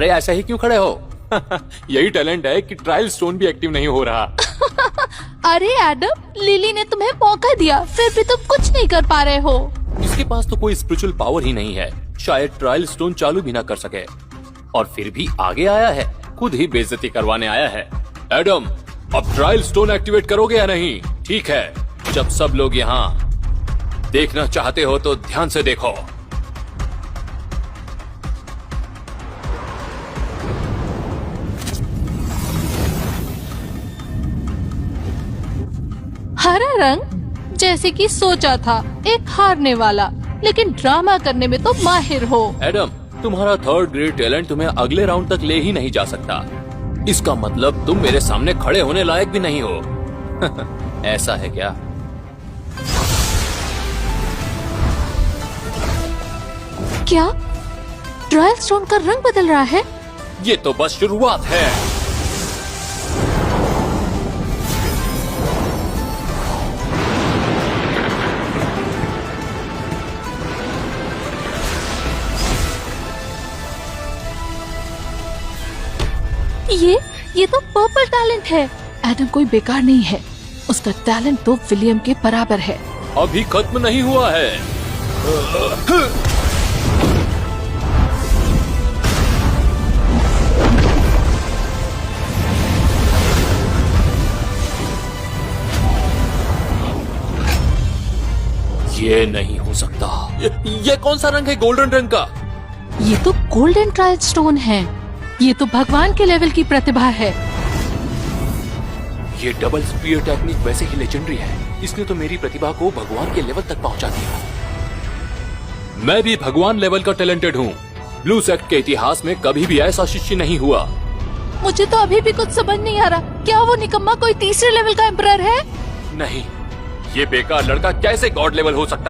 अरे ऐसे ही क्यों खड़े हो? यही टैलेंट है कि ट्रायल स्टोन भी एक्टिव नहीं हो रहा। अरे एडम, लिली ने तुम्हें मौका दिया, फिर भी तुम कुछ नहीं कर पा रहे हो। इसके पास तो कोई स्पिरिचुअल पावर ही नहीं है, शायद ट्रायल स्टोन चालू भी ना कर सके, और फिर भी आगे आया है, खुद ही बेइज्जती करवाने आया है। एडम, अब ट्रायल स्टोन एक्टिवेट करोगे या नहीं? ठीक है, जब सब लोग यहाँ देखना चाहते हो तो ध्यान से देखो। हरा रंग, जैसे कि सोचा था, एक हारने वाला, लेकिन ड्रामा करने में तो माहिर हो। एडम, तुम्हारा थर्ड ग्रेड टैलेंट तुम्हें अगले राउंड तक ले ही नहीं जा सकता। इसका मतलब तुम मेरे सामने खड़े होने लायक भी नहीं हो। ऐसा है क्या? क्या ट्रायल स्टोन का रंग बदल रहा है? ये तो बस शुरुआत है। ये तो पर्पल टैलेंट है। एडम कोई बेकार नहीं है, उसका टैलेंट तो विलियम के बराबर है। अभी खत्म नहीं हुआ है। ये नहीं हो सकता। ये कौन सा रंग है गोल्डन रंग का? ये तो गोल्डन ट्रायल स्टोन है। ये तो भगवान के लेवल की प्रतिभा है। ये डबल स्पीयर टेक्निक वैसे ही लेजेंडरी है। इसने तो मेरी प्रतिभा को भगवान के लेवल तक पहुंचा दिया। मैं भी भगवान लेवल का टैलेंटेड हूँ। ब्लू सेक्ट के इतिहास में कभी भी ऐसा शिष्य नहीं हुआ। मुझे तो अभी भी कुछ समझ नहीं आ रहा, क्या वो निकम्मा कोई तीसरे लेवल का एम्परर है? नहीं, ये बेकार लड़का कैसे गॉड लेवल हो सकता है?